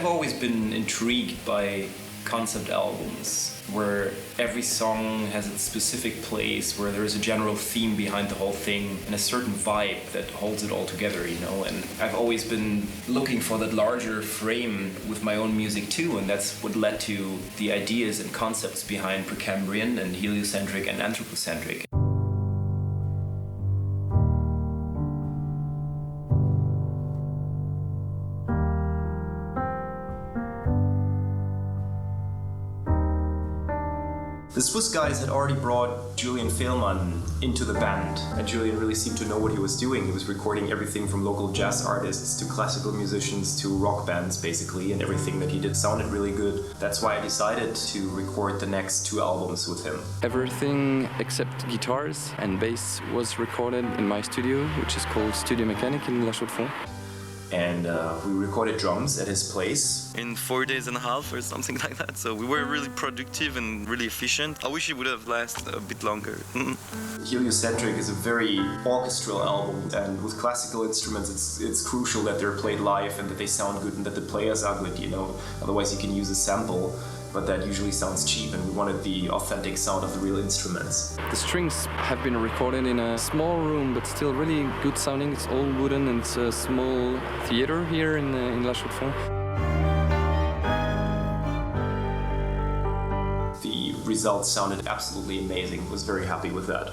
I've always been intrigued by concept albums where every song has its specific place, where there is a general theme behind the whole thing and a certain vibe that holds it all together, you know. And I've always been looking for that larger frame with my own music too, and that's what led to the ideas and concepts behind Precambrian and Heliocentric and Anthropocentric. The Swiss guys had already brought Julian Fehlmann into the band, and Julian really seemed to know what he was doing. He was recording everything from local jazz artists to classical musicians to rock bands, basically, and everything that he did sounded really good. That's why I decided to record the next 2 albums with him. Everything except guitars and bass was recorded in my studio, which is called Studio Mécanique in La Chaux-de-Fonds. And we recorded drums at his place. In 4 days and a half or something like that. So we were really productive and really efficient. I wish it would have lasted a bit longer. Heliocentric is a very orchestral album, and with classical instruments it's crucial that they're played live and that they sound good and that the players are good, you know. Otherwise you can use a sample, but that usually sounds cheap, and we wanted the authentic sound of the real instruments. The strings have been recorded in a small room, but still really good sounding. It's all wooden, and it's a small theater here in La Chaux-de-Fonds. The results sounded absolutely amazing. I was very happy with that.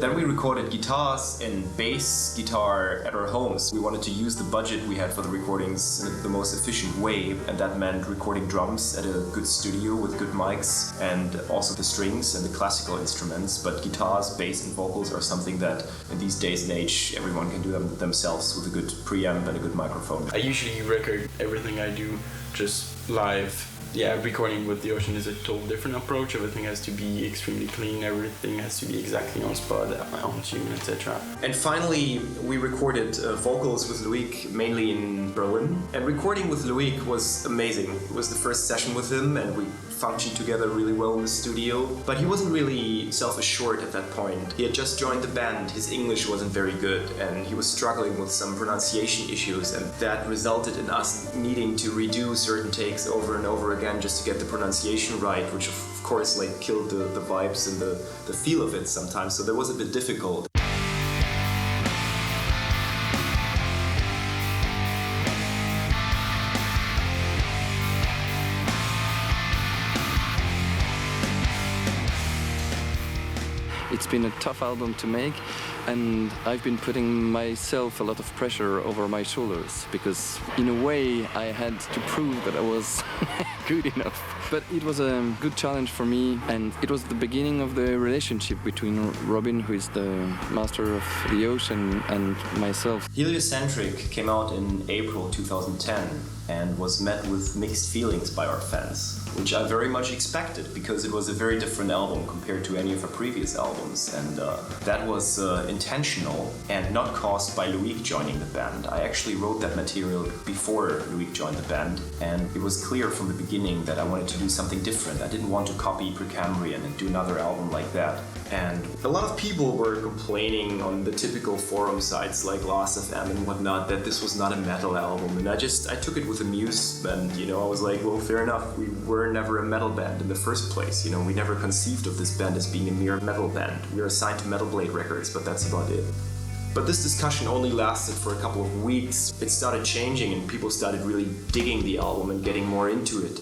Then we recorded guitars and bass guitar at our homes. We wanted to use the budget we had for the recordings in the most efficient way, and that meant recording drums at a good studio with good mics, and also the strings and the classical instruments. But guitars, bass and vocals are something that in these days and age everyone can do them themselves with a good preamp and a good microphone. I usually record everything I do just live. Yeah, recording with the Ocean is a total different approach. Everything has to be extremely clean, everything has to be exactly on spot, on tune, etc. And finally, we recorded vocals with Loïc, mainly in Berlin. And recording with Loïc was amazing. It was the first session with him, and we functioned together really well in the studio. But he wasn't really self-assured at that point. He had just joined the band, his English wasn't very good, and he was struggling with some pronunciation issues, and that resulted in us needing to redo certain takes over and over again just to get the pronunciation right, which of course like killed the vibes and the feel of it sometimes, so that was a bit difficult. It's been a tough album to make, and I've been putting myself a lot of pressure over my shoulders, because in a way I had to prove that I was good enough. But it was a good challenge for me, and it was the beginning of the relationship between Robin, who is the master of the ocean, and myself. Heliocentric came out in April 2010 and was met with mixed feelings by our fans, which I very much expected, because it was a very different album compared to any of our previous albums, and that was intentional and not caused by Loïc joining the band. I actually wrote that material before Loïc joined the band, and it was clear from the beginning that I wanted to do something different. I didn't want to copy Precambrian and do another album like that. And a lot of people were complaining on the typical forum sites like Last.fm and whatnot that this was not a metal album, and I took it with amusement, you know. I was like, well, fair enough, we were never a metal band in the first place, you know. We never conceived of this band as being a mere metal band. We were signed to Metal Blade Records, but that's about it. But this discussion only lasted for a couple of weeks. It started changing and people started really digging the album and getting more into it.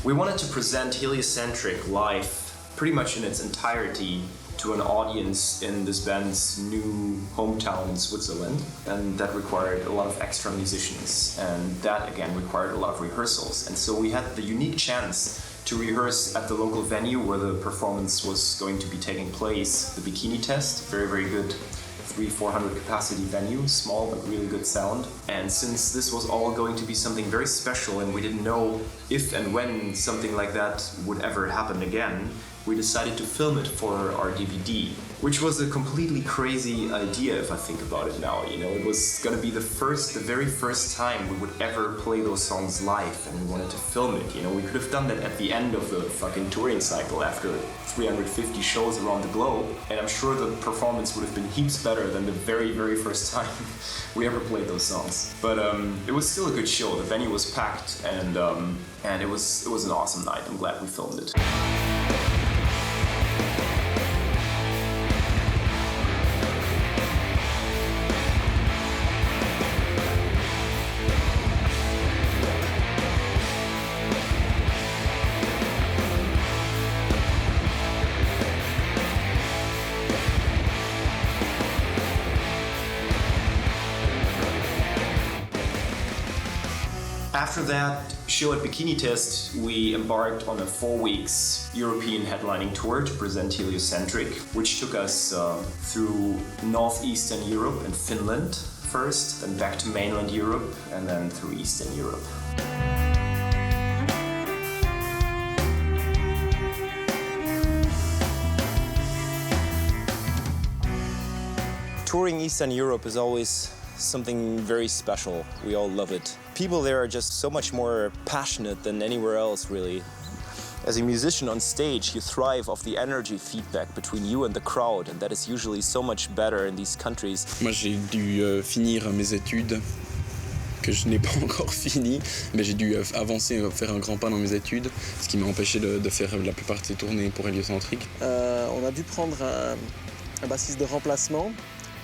We wanted to present Heliocentric live, pretty much in its entirety, to an audience in this band's new hometown in Switzerland, and that required a lot of extra musicians, and that again required a lot of rehearsals. And so we had the unique chance to rehearse at the local venue where the performance was going to be taking place, the Bikini Test, very good 300-400 capacity venue, small but really good sound. And since this was all going to be something very special and we didn't know if and when something like that would ever happen again, we decided to film it for our DVD, which was a completely crazy idea if I think about it now. You know, it was gonna be the very first time we would ever play those songs live, and we wanted to film it. You know, we could have done that at the end of the fucking touring cycle after 350 shows around the globe, and I'm sure the performance would have been heaps better than the very first time we ever played those songs. But it was still a good show. The venue was packed, and it was an awesome night. I'm glad we filmed it. After that show at Bikini Test, we embarked on a 4 weeks European headlining tour to present Heliocentric, which took us through northeastern Europe and Finland first, then back to mainland Europe, and then through Eastern Europe. Touring Eastern Europe is always something very special. We all love it. People there are just so much more passionate than anywhere else, really. As a musician on stage, you thrive off the energy feedback between you and the crowd, and that is usually so much better in these countries. Moi, j'ai dû finir mes études, que je n'ai pas encore fini, mais j'ai dû avancer, faire un grand pas dans mes études, ce qui m'a empêché de faire la plupart de ces tournées pour Heliocentric. On a dû prendre un bassiste de remplacement.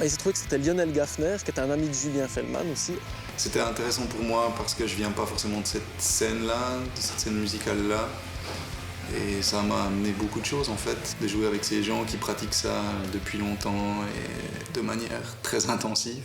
Il s'est trouvé que c'était Lionel Gaffner, qui était un ami de Julien Fellman aussi. C'était intéressant pour moi parce que je viens pas forcément de cette scène-là, de cette scène musicale-là. Et ça m'a amené beaucoup de choses en fait, de jouer avec ces gens qui pratiquent ça depuis longtemps et de manière très intensive.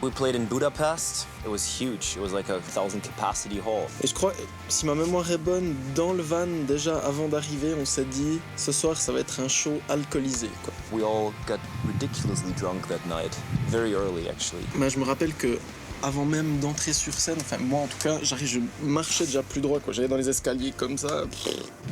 We played in Budapest. It was huge. It was like a 1,000 capacity hall. Et je crois, si ma mémoire est bonne, dans le van, déjà avant d'arriver, on s'est dit, ce soir, ça va être un show alcoolisé, quoi. We all got ridiculously drunk that night, very early actually. Mais je me rappelle que avant même d'entrer sur scène, enfin moi en tout cas, je marchais déjà plus droit, quoi. J'allais dans les escaliers comme ça.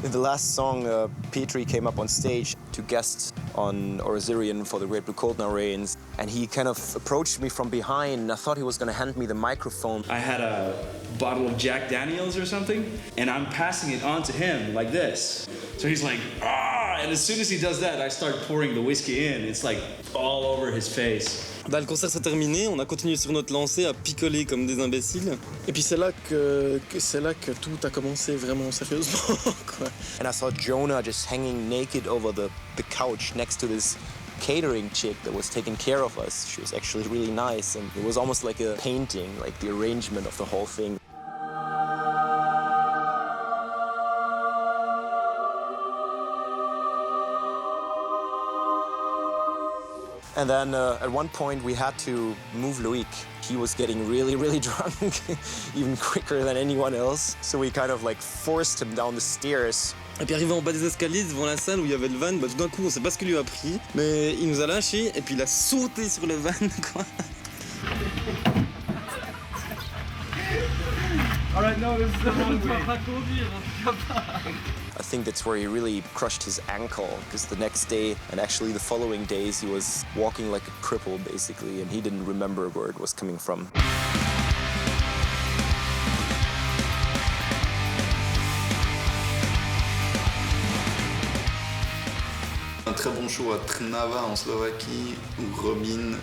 In the last song, Petri came up on stage to guest on Orzirian for the Great Blue Cold Now Rains, and he kind of approached me from behind, and I thought he was going to hand me the microphone. I had a bottle of Jack Daniels or something, and I'm passing it on to him like this. So he's like, ah! And as soon as he does that, I start pouring the whiskey in. It's like all over his face. Bah, le concert s'est terminé, on a continué sur notre lancée à picoler comme des imbéciles. Et puis c'est là que tout a commencé vraiment sérieusement, quoi. And I saw Jonah just hanging naked over the couch next to this catering chick that was taking care of us. She was actually really nice, and it was almost like a painting, like the arrangement of the whole thing. And then at one point we had to move Loïc. He was getting really drunk, even quicker than anyone else. So we kind of like forced him down the stairs. Et puis arrivé en bas des escaliers devant la salle où il y avait le van, bah, tout d'un coup on sait pas ce qu'il lui a pris, mais il nous a lâchés et puis il a sauté sur le van, quoi. Alright, no, this is the wrong way. I think that's where he really crushed his ankle, because the next day and actually the following days he was walking like a cripple basically, and he didn't remember where it was coming from. Un très bon show à Trnava en Slovaquie où Robin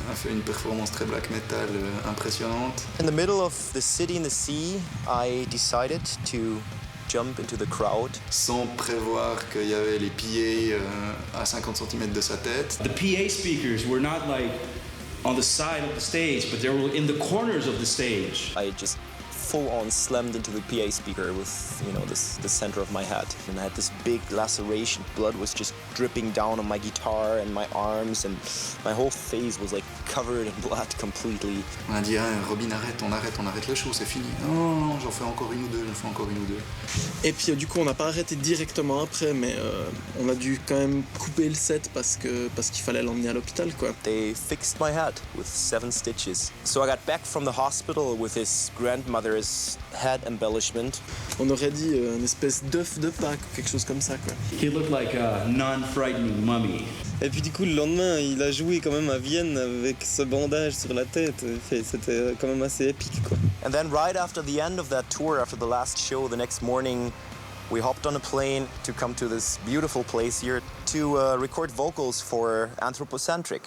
a fait une performance très black metal impressionnante. In the middle of the city in the sea, I decided to jump into the crowd. Sans prévoir qu'il y avait les PA à 50 cm de sa tête. The PA speakers were not like on the side of the stage, but they were in the corners of the stage. I just full on slammed into the PA speaker with, you know, the center of my head. And I had this big laceration. Blood was just dripping down on my guitar and my arms, and my whole face was like covered in blood completely. On a dit, ah, Robin, on arrête le show, c'est fini. Non, j'en fais encore une ou deux. Et puis du coup, on n'a pas arrêté directement après, mais on a dû quand même couper le set parce qu'il fallait l'emmener à l'hôpital, quoi. They fixed my head with 7 stitches. So I got back from the hospital with his grandmother's head embellishment. On aurait dit une espèce d'œuf de Pâques ou quelque chose comme ça, quoi. He looked like a non-frightening mummy. Et puis du coup, le lendemain, il a joué quand même à Vienne avec ce bandage sur la tête. C'était quand même assez épique, quoi. And then right after the end of that tour, after the last show, the next morning, we hopped on a plane to come to this beautiful place here to record vocals for Heliocentric.